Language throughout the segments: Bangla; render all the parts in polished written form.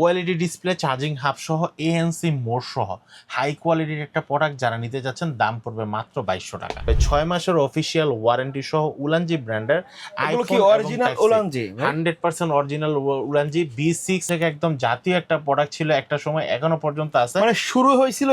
ওএলইডি ডিসপ্লে, চার্জিং হাব সহ এএনসি মোড সহ হাই কোয়ালিটির একটা প্রোডাক্ট যারা নিতে যাচ্ছেন দাম পড়বে মাত্র 2200 টাকা। 6 মাসের অফিসিয়াল ওয়ারেন্টি সহ উলানজি ব্র্যান্ডের এগুলো কি original Ulanzi? 100% original Ulanzi B6 থেকে একদম জাতীয় একটা প্রোডাক্ট ছিল একটা সময়, এখনো পর্যন্ত আছে। মানে শুরু হয়েছিল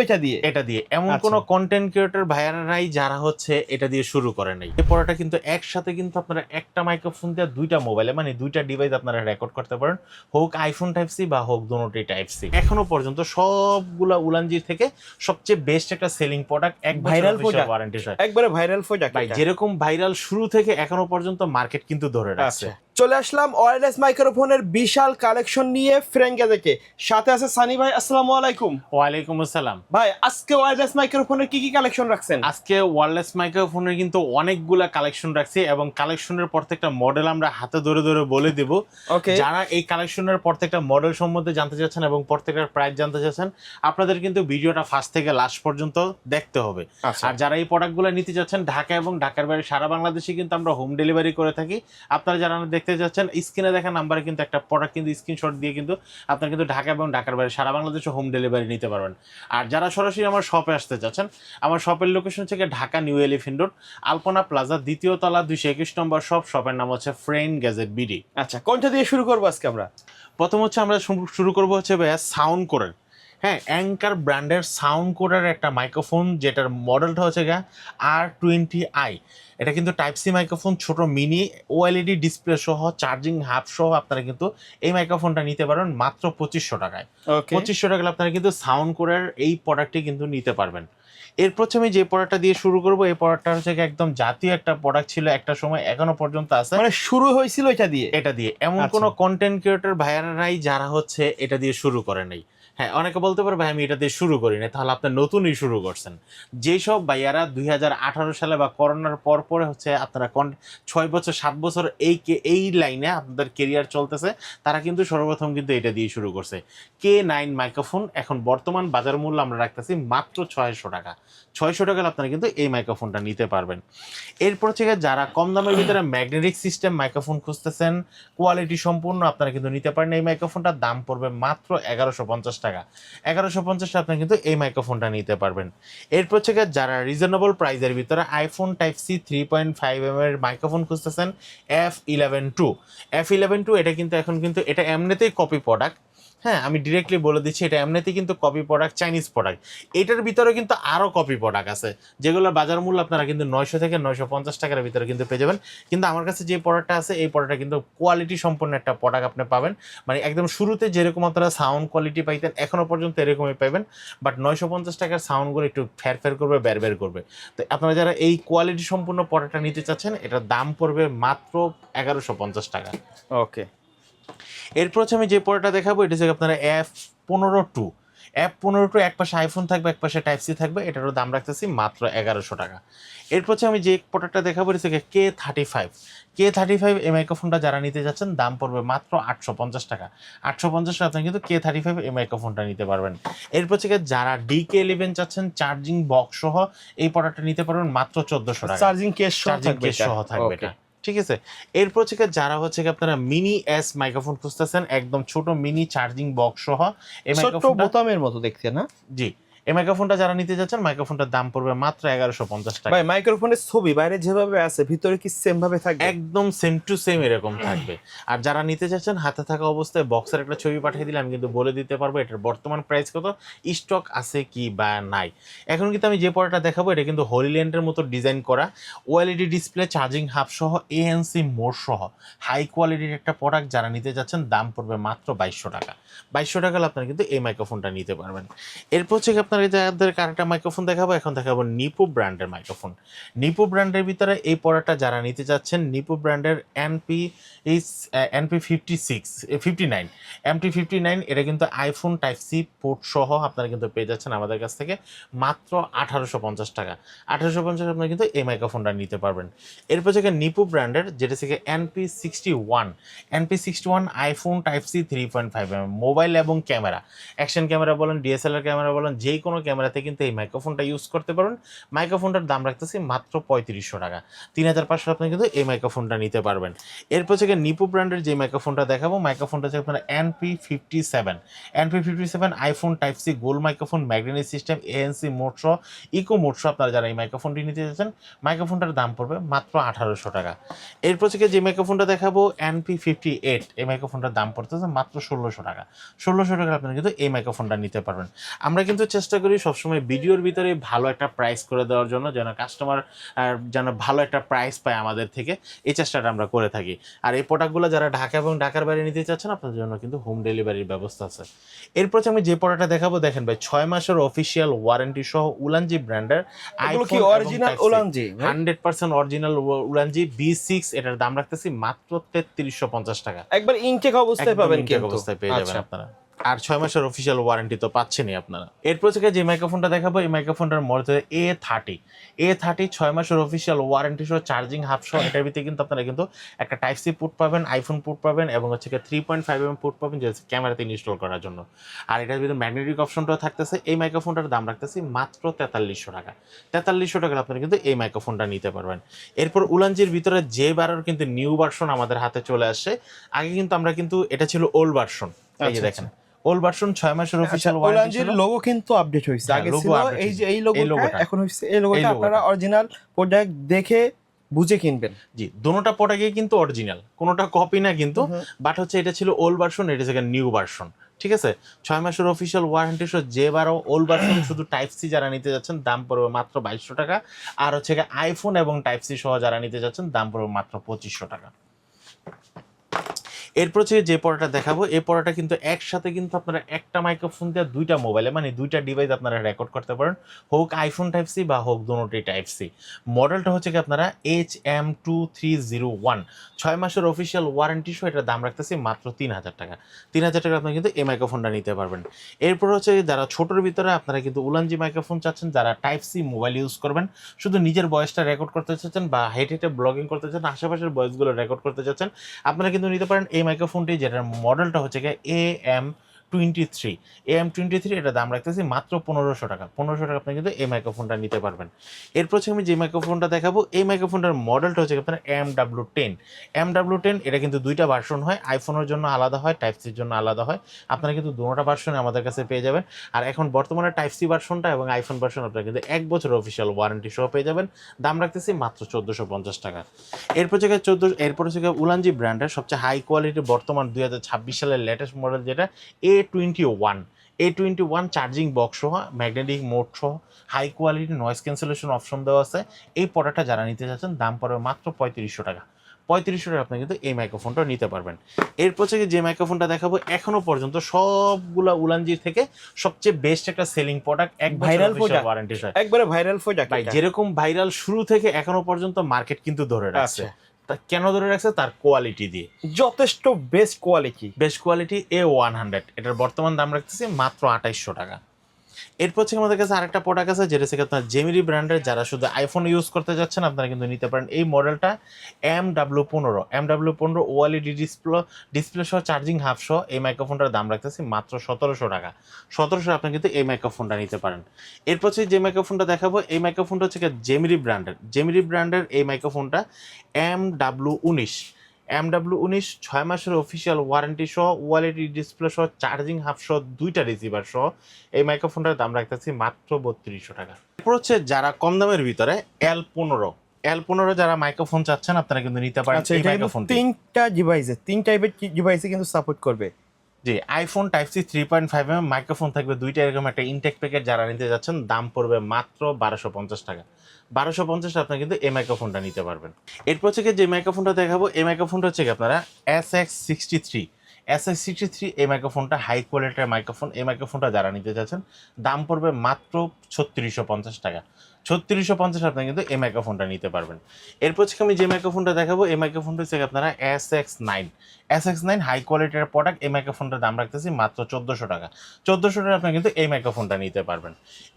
এটা দিয়ে এমন কোন কন্টেন্ট ক্রিয়েটর ভাইয়ারাই যারা হচ্ছে এটা দিয়ে শুরু করে নাই। এই পড়াটা কিন্তু একসাথে কিন্তু আপনারা একটা মাইক্রোফোন দিয়ে দুইটা মোবাইলে মানে দুইটা ডিভাইস আপনারা রেকর্ড করতে পারেন, হোক আইফোন টাইপ সি বা হোক দুটোই টাইপ সি। এখনো পর্যন্ত সবগুলা উলানজির থেকে সবচেয়ে বেস্ট একটা সেলিং প্রোডাক্ট, এক ভাইরাল বছরের ওয়ারেন্টি সহ, একবারে ভাইরাল প্রোডাক্ট ভাই যেরকম ভাইরাল শুরু থেকে এখনো পর্যন্ত মার্কেট কিন্তু ধরে রাখছে। চলে আসলাম ওয়্যারলেস মাইক্রোফোনের বিশাল কালেকশন নিয়ে ফ্রেঙ্গে থেকে। সাথে আছে সানি ভাই, আসসালামু আলাইকুম। ওয়ালাইকুম আসসালাম ভাই, আজকে ওয়্যারলেস মাইক্রোফোনের কি কি কালেকশন রাখছেন? আজকে ওয়্যারলেস মাইক্রোফোনের কিন্তু অনেকগুলা কালেকশন রাখছি এবং কালেকশনের প্রত্যেকটা মডেল আমরা হাতে ধরে ধরে বলে দেব। যারা এই কালেকশনের প্রত্যেকটা মডেল সম্বন্ধে জানতে চাচ্ছেন এবং প্রত্যেকটার প্রাইস জানতে চাচ্ছেন, আপনাদের কিন্তু ভিডিওটা ফার্স্ট থেকে লাস্ট পর্যন্ত দেখতে হবে। আর যারা এই প্রোডাক্টগুলো নিতে চাচ্ছেন ঢাকা এবং ঢাকার বাইরে সারা বাংলাদেশে কিন্তু আমরা হোম ডেলিভারি করে থাকি। আপনারা যারা দেখতে যাচ্ছেন স্ক্রিনে দেখা নাম্বারে কিন্তু একটা প্রোডাক্ট কিন্তু স্ক্রিনশট দিয়ে কিন্তু আপনারা কিন্তু ঢাকা এবং ঢাকার বাইরে সারা বাংলাদেশে হোম ডেলিভারি নিতে পারবেন। আর যারা সরাসরি আমার শপে আসতে চাচ্ছেন, আমার শপের লোকেশন থেকে ঢাকা নিউ এলিফ্যান্ট রোড, আলপনা প্লাজা, দ্বিতীয় তলা, 221 নম্বর শপ। শপের নাম হচ্ছে ফ্রেন্ড গ্যাজেট বিডি। আচ্ছা, কোনটা দিয়ে শুরু করবো আজকে আমরা? প্রথম হচ্ছে আমরা শুরু করবো হচ্ছে ভাইয়া সাউন্ড কোডের, হ্যাঁ, অ্যাঙ্কার ব্র্যান্ডের সাউন্ড কোডের একটা মাইক্রোফোন, যেটার মডেলটা হচ্ছে গা R20i। এটা কিন্তু টাইপ সি মাইক্রোফোন, ছোট মিনি ওএলইডি ডিসপ্লে সহ চার্জিং হাব সহ আপনারা কিন্তু এই মাইক্রোফোনটা নিতে পারবেন মাত্র 2500 টাকায়। 2500 টাকায় আপনারা কিন্তু সাউন্ড কোডের এই প্রোডাক্টটি কিন্তু নিতে পারবেন। এরপর আমি যে প্রোডাক্টটা দিয়ে শুরু করবো, এই প্রোডাক্টটা হচ্ছে একদম জাতীয় একটা প্রোডাক্ট ছিল একটা সময়, এখনো পর্যন্ত আছে। মানে শুরু হয়েছিল এটা দিয়ে এমন কোন কন্টেন্ট ক্রিয়েটর ভাইয়ারাই যারা হচ্ছে এটা দিয়ে শুরু করে নাই। হ্যাঁ, অনেকে বলতে পারে ভাই আমি এটা দিয়ে শুরু করি না, তাহলে আপনি নতুনই শুরু করছেন। যেসব ভাইয়ারা 2018 সালে বা করোনার পর পরে হচ্ছে আপনারা 6 বছর 7 বছর এই লাইনে আপনাদের কেরিয়ার চলতেছে, তারা কিন্তু সর্বপ্রথম কিন্তু এটা দিয়ে শুরু করছে। K9 মাইক্রোফোন এখন বর্তমান বাজার মূল্য আমরা রাখতেছি মাত্র 600 টাকা। 600 টাকায় আপনারা কিন্তু এই মাইক্রোফোনটা নিতে পারবেন। এরপর থেকে যারা কম দামের ভিতরে ম্যাগনেটিক সিস্টেম মাইক্রোফোন খুঁজতেছেন, কোয়ালিটি সম্পূর্ণ, আপনারা কিন্তু নিতে পারেন। এই মাইক্রোফোনটার দাম পড়বে মাত্র 1150 টাকা। 1150 টাকা আপনারা কিন্তু এই মাইক্রোফোনটা নিতে পারবেন। এরপর থেকে যারা রিজনেবল প্রাইসের ভিতরে আইফোন টাইপ সি 3.5mm এর মাইক্রোফোন খুঁজতেছেন, F11 2 এটা কিন্তু এখন কিন্তু এটা এমনিতেই কপি প্রোডাক্ট। হ্যাঁ, আমি ডিরেক্টলি বলে দিচ্ছি, এটা এমনিতেই কিন্তু কপি প্রোডাক্ট, চাইনিজ প্রোডাক্ট। এটার ভিতরে কিন্তু আরও কপি প্রোডাক্ট আছে, যেগুলোর বাজার মূল্য আপনারা কিন্তু 900 থেকে 950 টাকার ভিতরে কিন্তু পেয়ে যাবেন। কিন্তু আমার কাছে যে প্রোডাক্টটা আছে, এই প্রোডাক্টটা কিন্তু কোয়ালিটি সম্পন্ন একটা প্রোডাক্ট আপনি পাবেন। মানে একদম শুরুতে যেরকম আপনারা সাউন্ড কোয়ালিটি পাইতেন এখনও পর্যন্ত এরকমই পাবেন, বাট 950 টাকার সাউন্ডগুলো একটু ফের করবে, বের করবে। তো আপনারা যারা এই কোয়ালিটি সম্পূর্ণ প্রোডাক্টটা নিতে চাচ্ছেন, এটার দাম পড়বে মাত্র 1150 টাকা। ওকে, এরপর হচ্ছে আমি যে প্রোডাক্টটা দেখাবো, এটা হচ্ছে আপনারা F15 2 এক পাশে আইফোন থাকবে, এক পাশে টাইপ সি থাকবে। এটারও দাম রাখতেছি মাত্র 1100 টাকা। এরপর হচ্ছে আমি যে প্রোডাক্টটা দেখাবো, এটা হচ্ছে K35 এই মাইক্রোফোনটা যারা নিতে যাচ্ছেন দাম পড়বে মাত্র 850 টাকা। 850 টাকা আপনি কিন্তু K35 এই মাইক্রোফোনটা নিতে পারবেন। এরপর থেকে যারা DK11 চাচ্ছেন চার্জিং বক্স সহ, এই প্রোডাক্টটা নিতে পারবেন মাত্র 1400 টাকা। চার্জিং কেস সহ থাকবে এটা, ঠিক আছে। এরপর থেকে যারা হচ্ছে আপনারা মিনি এস মাইক্রোফোন খুঁজতেছেন, একদম ছোট মিনি চার্জিং বক্স সহ এই মাইক্রোফোনটা বোতামের মতো দেখতে না? জি, এই মাইক্রোফোনটা যারা নিতে যাচ্ছেন, মাইক্রোফোনটার দাম পড়বে মাত্র 1150 টাকা। ভাই, মাইক্রোফোনের ছবি বাইরে যেভাবে আছে ভিতরে কি সেম ভাবে থাকবে? একদম সেম টু সেম এরকম থাকবে। আর যারা নিতে চাচ্ছেন, হাতে থাকা অবস্থায় বক্সের একটা ছবি পাঠিয়ে দিলে আমি কিন্তু বলে দিতে পারবো এটার বর্তমান প্রাইস কত, স্টক আছে কি বা নাই। এখন কিন্তু আমি যে প্রোডাক্টটা দেখাবো, এটা কিন্তু হলিল্যান্ডের মতো ডিজাইন করা, ওএলইডি ডিসপ্লে, চার্জিং হাব সহ এএনসি মোড সহ হাই কোয়ালিটির একটা প্রোডাক্ট যারা নিতে যাচ্ছেন দাম পড়বে মাত্র 2200 টাকা। 2200 টাকা আপনারা কিন্তু এই মাইক্রোফোনটা নিতে পারবেন। এরপর হচ্ছে আপনার যাদের আরেকটা মাইক্রোফোন দেখাবো, এখন দেখাবো নিপো ব্র্যান্ডের মাইক্রোফোন। নিপো ব্র্যান্ডের ভিতরে এই প্রোডাক্টটা যারা নিতে যাচ্ছেন, নিপো ব্র্যান্ডের MT59 এটা কিন্তু আইফোন টাইপ সি পোর্ট সহ আপনারা কিন্তু পেয়ে যাচ্ছেন আমাদের কাছ থেকে মাত্র 1850 টাকা। 1850 আপনারা কিন্তু এই মাইক্রোফোনটা নিতে পারবেন। এরপর থেকে নিপো ব্র্যান্ডের যেটা থেকে NP61 iPhone type C 3.5mm mobile এবং ক্যামেরা, অ্যাকশন ক্যামেরা বলেন, ডিএসএলআর ক্যামেরা বলেন, যেই কোনো ক্যামেরাতে কিন্তু এই মাইক্রোফোনটা ইউজ করতে পারবেন। মাইক্রোফোনটার দাম রাখতেছি মাত্র 3500 টাকা। 3500 আপনি কিন্তু এই মাইক্রোফোনটা নিতে পারবেন। এরপর থেকে নিপো ব্র্যান্ডের যে মাইক্রোফোনটা দেখাবো, মাইক্রোফোনটা হচ্ছে আপনার NP57 NP57 iPhone type C গোল microphone, magnetic system, ANC mode সহ, ইকো মোড সহ আপনারা যারা এই মাইক্রোফোনটি নিতে যাচ্ছেন, মাইক্রোফোনটার দাম পড়বে মাত্র 1800 টাকা। এরপর থেকে যে মাইক্রোফোনটা দেখাবো NP58, এই মাইক্রোফোনটার দাম পড়তেছে মাত্র 1600 টাকা। 1600 টাকা আপনারা কিন্তু এই মাইক্রোফোনটা নিতে পারবেন। আমরা কিন্তু চেষ্টা করি সবসময় ভিডিওর ভিতরে ভালো একটা প্রাইস করে দেওয়ার জন্য, যেন কাস্টমার যেন ভালো একটা প্রাইস পায় আমাদের থেকে, এই চেষ্টাটা আমরা করে থাকি। আর এই প্রোডাক্টগুলো যারা ঢাকা এবং ঢাকার বাইরে নিতে চাচ্ছেন, আপনাদের জন্য কিন্তু হোম ডেলিভারির ব্যবস্থা আছে। এরপর আমি যে প্রোডাক্টটা দেখাবো, দেখেন ভাই 6 মাসের অফিসিয়াল ওয়ারেন্টি সহ উলানজি ব্র্যান্ডের এগুলো কি original Ulanzi? 100% original Ulanzi B6, এটার দাম রাখতেছি মাত্র 3350 টাকা। একবার ইনটেক অবস্থায় পাবেন, ইনটেক কিন্তু অবস্থায় পেয়ে যাবেন আচ্ছা। আপনারা। আর 6 মাসের অফিসিয়াল ওয়ারেন্টি তো পাচ্ছেনই আপনারা। এরপর থেকে যে মাইক্রোফোনটা দেখাবো, এই মাইক্রোফোনটার মডেল A30 6 মাসের অফিসিয়াল ওয়ারেন্টি সহ, চার্জিং হাব সহ। এটার ভিতরে কিন্তু আপনারা কিন্তু একটা টাইপ সি পোর্ট পাবেন, আইফোন পোর্ট পাবেন এবং হচ্ছে 3.5mm পোর্ট পাবেন, যে ক্যামেরাতে ইনস্টল করার জন্য। আর এটার ভিতরে ম্যাগনেটিক অপশনটাও থাকতেছে। এই মাইক্রোফোনটার দাম রাখতেছি মাত্র 4300 টাকা। 4300 টাকা আপনারা কিন্তু এই মাইক্রোফোনটা নিতে পারবেন। এরপর উলানজির ভিতরে J12 কিন্তু নিউ ভার্সন আমাদের হাতে চলে আসছে। আগে কিন্তু আমরা কিন্তু এটা ছিল ওল্ড ভার্সন, এই যে দেখেন ওল্ড ভার্সন 6 মাসের অফিশিয়াল ওয়ারেন্টি ছিল। লোগো কিন্তু আপডেট হইছে, আগে logo ছিল update এই যে এই এই লোগোটা, logoটা। এখন হইছে এই লোগোটা। এই logoটা। আপনারা অরিজিনাল প্রোডাক্ট দেখে বুঝে কিনবেন। জি, দোনোটা প্রোডাক্টই কিন্তু অরিজিনাল, কোনোটা কপি না কিন্তু। বাট হচ্ছে এটা ছিল ওল্ড ভার্সন, এটা হচ্ছে নিউ ভার্সন, ঠিক আছে। 6 মাসের অফিশিয়াল ওয়ারেন্টি সহ J12 ওল্ড ভার্সন, শুধু টাইপ সি যারা নিতে যাচ্ছেন দাম পড়বে মাত্র 2200 টাকা। আর হচ্ছে আইফোন এবং টাইপ সি সহ যারা নিতে যাচ্ছেন দাম পড়বে মাত্র 2500 টাকা। এরপর হচ্ছে যে পড়াটা দেখাবো, এই পড়াটা কিন্তু একসাথে কিন্তু আপনারা একটা মাইক্রোফোন দিয়ে দুইটা মোবাইলে, মানে দুইটা ডিভাইস আপনারা রেকর্ড করতে পারেন, হোক আইফোন টাইপ সি বা হোক দোনোটি টাইপ সি। মডেলটা হচ্ছে কি আপনারা HM2301 6 মাসের অফিসিয়াল ওয়ারেন্টি সহ, এটার দাম রাখতেছি মাত্র 3000 টাকা। 3000 টাকা আপনারা কিন্তু এই মাইক্রোফোনটা নিতে পারবেন। এরপর হচ্ছে যারা ছোটোর ভিতরে আপনারা কিন্তু উলানজি মাইক্রোফোন চাচ্ছেন, যারা টাইপ সি মোবাইল ইউজ করবেন, শুধু নিজের ভয়েসটা রেকর্ড করতে চাচ্ছেন বা হেঁটে ব্লগিং করতে চাচ্ছেন, আশেপাশের ভয়েসগুলো রেকর্ড করতে চাচ্ছেন, আপনারা কিন্তু নিতে পারেন এই মাইক্রোফোনটি, যেটার মডেলটা হচ্ছে AM23। এটা দাম রাখতেছি মাত্র 1500 টাকা। 1500 টাকা আপনি কিন্তু এই মাইক্রোফোনটা নিতে পারবেন। এরপর আমি যে মাইক্রোফোনটা দেখাবো, এই মাইক্রোফোনটার মডেলটা হচ্ছে আপনার MW10। এটা কিন্তু দুইটা ভার্সন হয়, আইফোনের জন্য আলাদা হয়, টাইপ সির জন্য আলাদা হয়। আপনারা কিন্তু দুটোটা ভার্সনে আমাদের কাছে পেয়ে যাবেন। আর এখন বর্তমানে টাইপ সি ভার্সনটা এবং আইফোন ভার্সন আপনারা কিন্তু 1 বছর অফিসিয়াল ওয়ারেন্টি সহ পেয়ে যাবেন। দাম রাখতেছি মাত্র 1450 টাকা। এরপর হচ্ছে উলানজি ব্র্যান্ডের সবচেয়ে হাই কোয়ালিটির বর্তমান 2026 সালের লেটেস্ট মডেল, যেটা A21 চার্জিং বক্স সহ, ম্যাগনেটিক মোড সহ, high quality noise cancellation option দেওয়া আছে। এই প্রোডাক্টটা যারা নিতে চাচ্ছেন দাম পড়বে মাত্র 3500 টাকা। 3500 টাকা আপনি কিন্তু এই মাইক্রোফোনটা নিতে পারবেন। এরপর থেকে যে মাইক্রোফোনটা দেখাবো, এখনো পর্যন্ত সবগুলা উলানজির থেকে সবচেয়ে বেস্ট একটা সেলিং প্রোডাক্ট, এক ভাইরাল প্রোডাক্ট ওয়ারেন্টি সহ, একবারে ভাইরাল প্রোডাক্ট। ভাই যেরকম ভাইরাল শুরু থেকে এখনো পর্যন্ত মার্কেট কিন্তু ধরে রাখছে। তা কেন ধরে রাখছে? তার কোয়ালিটি দিয়ে, যথেষ্ট বেস্ট কোয়ালিটি A100। এটার বর্তমান দাম রাখতেছি মাত্র 2800 টাকা। এরপর হচ্ছে আমাদের কাছে আরেকটা প্রোডাক্ট আছে, যেটা হচ্ছে আপনার জেমিরি ব্র্যান্ডের, যারা শুধু আইফোন ইউজ করতে যাচ্ছেন আপনারা কিন্তু নিতে পারেন এই মডেলটা MW15 ওএলইডি ডিসপ্লে সহ, চার্জিং হাব সহ। এই মাইক্রোফোনটার দাম রাখতেছি মাত্র 1700 টাকা। 1700 আপনি কিন্তু এই মাইক্রোফোনটা নিতে পারেন। এরপর হচ্ছে যে মাইক্রোফোনটা দেখাবো, এই মাইক্রোফোনটা হচ্ছে জেমিরি ব্র্যান্ডের এই মাইক্রোফোনটা MW19 6 মাসের অফিসিয়াল ওয়ারেন্টি সহ, ওএলইডি ডিসপ্লে সহ, চার্জিং হাব সহ, দুইটা রিসিভার সহ। এই মাইক্রোফোনটার দাম রাখতেছি মাত্র 3200 টাকা। এরপর হচ্ছে যারা কম দামের ভিতরে L15 যারা মাইক্রোফোন চাচ্ছেন, আপনারা কিন্তু নিতে পারেন এই মাইক্রোফোনটি। তিন টাইপের ডিভাইসে কিন্তু সাপোর্ট করবে। জি, iPhone type C 3.5mm microphone থাকবে দুইটা, এরকম একটা ইনটেক প্যাকেট যারা নিতে যাচ্ছেন দাম পড়বে মাত্র 1250 টাকা। 1250 আপনি কিন্তু এই মাইক্রোফোনটা নিতে পারবেন। এরপর হচ্ছে যে মাইক্রোফোনটা দেখাবো, এই মাইক্রোফোনটা হচ্ছে আপনারা SX63 এই মাইক্রোফোনটা হাই কোয়ালিটির মাইক্রোফোন। এই মাইক্রোফোনটা যারা নিতে চাচ্ছেন দাম পড়বে মাত্র 3650 টাকা। 3650 আপনি কিন্তু এই মাইক্রোফোনটা নিতে পারবেন। এরপর হচ্ছে আমি যে মাইক্রোফোনটা দেখাবো, এই মাইক্রোফোনটা হচ্ছে আপনারা SX9 হাই কোয়ালিটির প্রোডাক্ট। এই মাইক্রোফোনটার দাম রাখতেছি মাত্র 1400 টাকা। 1400 টাকা আপনি কিন্তু এই মাইক্রোফোনটা নিতে পারবেন।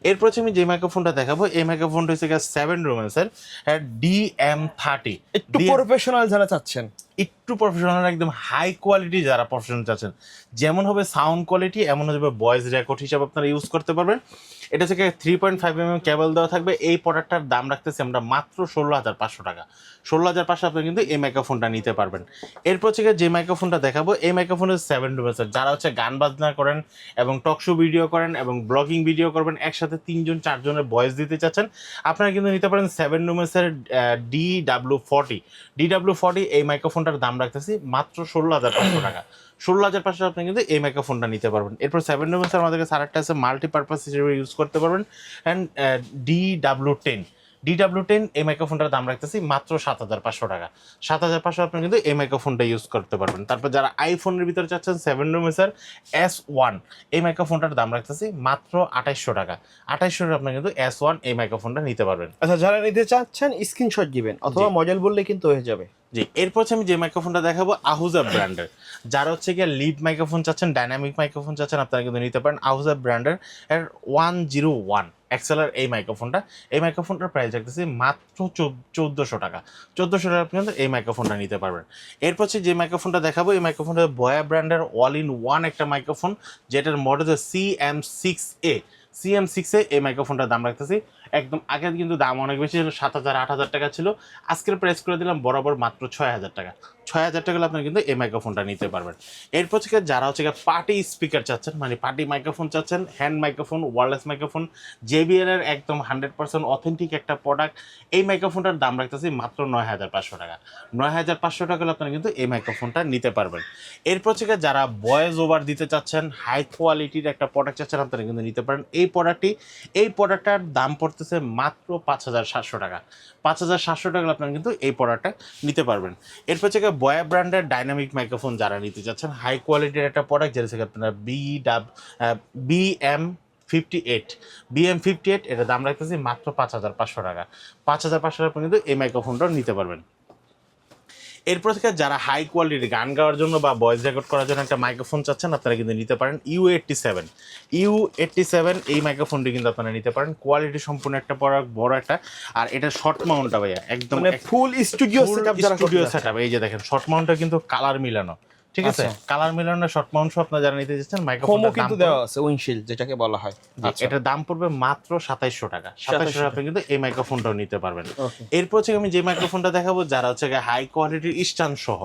এরপর হচ্ছে আমি যে মাইক্রোফোনটা দেখাবো, এই মাইক্রোফোনটা হচ্ছে 7 রুমেন্সের DM30। একটু প্রফেশনাল যারা চাচ্ছেন, একটু প্রফেশনাল, একদম হাই কোয়ালিটি যারা প্রফেশনাল চাচ্ছেন, যেমন হবে সাউন্ড কোয়ালিটি, এমন হবে ভয়েস রেকর্ড হিসাবে আপনারা ইউজ করতে পারবেন। এটা থেকে 3.5 mm কেবল দেওয়া থাকবে। এই প্রোডাক্টটার দাম রাখতেছি আমরা মাত্র 16,500 টাকা। 16,500 আপনি কিন্তু এই মাইক্রোফোনটা নিতে পারবেন। এরপর থেকে যে মাইক্রোফোনটা দেখাবো এই মাইক্রোফোনের 7 ডুমেসের, যারা হচ্ছে গান বাজনা করেন এবং টকশো ভিডিও করেন এবং ব্লগিং ভিডিও করবেন, একসাথে 3জন 4জনের ভয়েস দিতে চাচ্ছেন, আপনারা কিন্তু নিতে পারেন 7 ডুমেসের DW40 এই মাইক্রোফোনটার দাম রাখতেছি মাত্র 16,500 টাকা। 16,500 আপনি কিন্তু এই মাইক্রোফোনটা নিতে পারবেন। এরপর 7 ডুমেসের আমাদের কাছে আরেকটা আছে, মাল্টিপারপাস হিসেবে ইউজ করতে পারবেন, অ্যান্ড DW10 এই মাইক্রোফোনটার দাম রাখতেছি মাত্র 7,500 টাকা। 7,500 আপনি কিন্তু এই মাইক্রোফোনটা ইউজ করতে পারবেন। তারপর যারা আইফোনের ভিতরে চাচ্ছেন 7 ডুমেসের S1 এই মাইক্রোফোনটার দাম রাখতেছি মাত্র 2,800 টাকা। 2,800 আপনি কিন্তু S1 এই মাইক্রোফোনটা নিতে পারবেন। আচ্ছা, যারা নিতে চাচ্ছেন স্ক্রিনশট দিবেন অথবা মডেল বললে কিন্তু হয়ে যাবে। জি, এরপর হচ্ছে আমি যে মাইক্রোফোনটা দেখাবো আহুজা ব্র্যান্ডের, যারা হচ্ছে গিয়ে লিপ মাইক্রোফোন চাচ্ছেন, ডাইনামিক মাইক্রোফোন চাচ্ছেন, আপনারা কিন্তু নিতে পারেন আহুজা ব্র্যান্ডের 101 এক্সেলার এই মাইক্রোফোনটা। এই মাইক্রোফোনটার প্রাইস রাখতেছি মাত্র 1,400 টাকা। 1,400 টাকা আপনি কিন্তু এই মাইক্রোফোনটা নিতে পারবেন। এরপর হচ্ছে যে মাইক্রোফোনটা দেখাবো এই মাইক্রোফোনটা বয়া ব্র্যান্ডের অল ইন ওয়ান একটা মাইক্রোফোন, যেটার মডেল হচ্ছে CM6A। এই মাইক্রোফোনটার দাম রাখতেছি একদম, আগে কিন্তু দাম অনেক বেশি ছিল, 7,000 8,000 টাকা ছিল, আজকের প্রাইস করে দিলাম বরাবর মাত্র 6,000 টাকা। 6,000 টাকা আপনার কিন্তু এই মাইক্রোফোনটা নিতে পারবেন। এরপর থেকে যারা হচ্ছে পার্টি স্পিকার চাচ্ছেন, মানে পার্টি মাইক্রোফোন চাচ্ছেন, hand microphone, wireless microphone, JBL এর একদম 100% অথেন্টিক একটা প্রোডাক্ট, এই মাইক্রোফোনটার দাম রাখতেছি মাত্র 9,500 টাকা। 9,500 টাকা আপনারা কিন্তু এই মাইক্রোফোনটা নিতে পারবেন। এরপর থেকে যারা ভয়েস ওভার দিতে চাচ্ছেন, হাই কোয়ালিটির একটা প্রোডাক্ট চাচ্ছেন, আপনারা কিন্তু নিতে পারেন এই প্রোডাক্টটার দাম পড়তেছে মাত্র 5,700 টাকা। 5,700 টাকা আপনারা কিন্তু এই প্রোডাক্টটা নিতে পারবেন। এরপর থেকে বয়া ব্র্যান্ডের ডাইনামিক মাইক্রোফোন যারা নিতে চাচ্ছেন, হাই কোয়ালিটির একটা প্রোডাক্ট, যেটা থেকে আপনারা BM58 এটার দাম রাখতেছি মাত্র 5,500 টাকা। 5,500 টাকা কিন্তু এই মাইক্রোফোনটাও নিতে পারবেন। এরপর থেকে যারা হাই কোয়ালিটির গান গাওয়ার জন্য বা ভয়েস রেকর্ড করার জন্য একটা মাইক্রোফোন চাচ্ছেন, আপনারা কিন্তু নিতে পারেন U87 এই মাইক্রোফোনটি কিন্তু আপনারা নিতে পারেন। কোয়ালিটি সম্পূর্ণ একটা বড় একটা, আর এটা শর্ট মাউন্টটা ভাইয়া একদম ফুল স্টুডিও সেটআপ। এই যে দেখেন শর্ট মাউন্টটা কিন্তু কালার মিলানো, ঠিক আছে, কালার মিলানো শর্ট মাউন্ট সহ আপনারা যারা নিতে চাচ্ছেন মাইক্রোফোনটা কিন্তু দেওয়া আছে উইন্ডশিল্ড যেটাকে বলা হয়। এটার দাম পড়বে মাত্র 2,700 টাকা। 2,700 আপনি কিন্তু এই মাইক্রোফোনটাও নিতে পারবেন। এরপর হচ্ছে আমি যে মাইক্রোফোনটা দেখাবো, যারা হচ্ছে হাই কোয়ালিটির স্ট্যান্ড সহ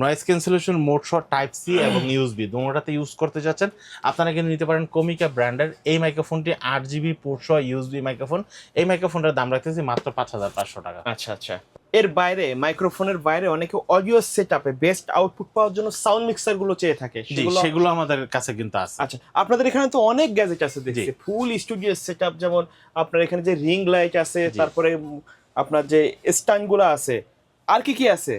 নয়েজ ক্যান্সেলেশন মোড সহ টাইপ সি এবং USB দুটোটাতে ইউজ করতে যাচ্ছেন, আপনারা কিন্তু নিতে পারেন কোমিকা ব্র্যান্ডের এই মাইক্রোফোনটি। 8GB পোর্ট সহ USB মাইক্রোফোন। এই মাইক্রোফোনটার দাম রাখতেছি মাত্র 5,500 টাকা। আচ্ছা, এর বাইরে মাইক্রোফোনের বাইরে অনেকে অডিও সেটআপে বেস্ট আউটপুট পাওয়ার জন্য সাউন্ড মিক্সার গুলো চেয়ে থাকে, সেগুলো আমাদের কাছে কিন্তু আছে। আচ্ছা, আপনাদের এখানে তো অনেক গ্যাজেট আছে দেখছি, ফুল স্টুডিও সেটআপ, যেমন আপনার এখানে যে রিং লাইট আছে, তারপরে আপনার যে স্ট্যান্ড গুলো আছে, আর কি আছে?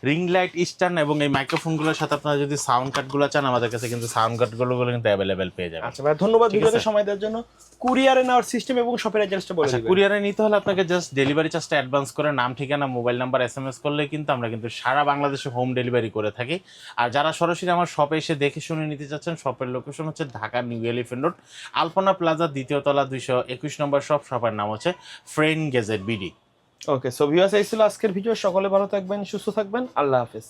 রিং লাইট, স্ট্যান্ড এবং এই মাইক্রোফোনগুলোর সাথে আপনারা যদি সাউন্ড কার্ডগুলো চান, আমাদের কাছে কিন্তু সাউন্ড কার্ডগুলো কিন্তু অ্যাভেলেবেল পেয়ে যাবেন। আচ্ছা ভাই, ধন্যবাদ ভিডিওতে সময় দেওয়ার জন্য। কুরিয়ারে নেওয়ার সিস্টেম এবং শপের অ্যাড্রেসটা বলে দিবেন। কুরিয়ারে নিতে হলে আপনাকে জাস্ট ডেলিভারি চার্জটা অ্যাডভান্স করে নাম, ঠিকানা, মোবাইল নাম্বার SMS করলে কিন্তু আমরা কিন্তু সারা বাংলাদেশে হোম ডেলিভারি করে থাকি। আর যারা সরাসরি আমার শপে এসে দেখে শুনে নিতে চাচ্ছেন, শপের লোকেশন হচ্ছে ঢাকা নিউ এলিফ্যান্ট রোড, আলপনা প্লাজা, 2য় তলা, 221 নম্বর শপ। শপের নাম হচ্ছে ফ্রেন্ড গ্যাজেট BD। ওকে, সো ভিউয়ার্স, এই ছিল আজকের ভিডিও। সকলে ভালো থাকবেন, সুস্থ থাকবেন, আল্লাহ হাফেজ।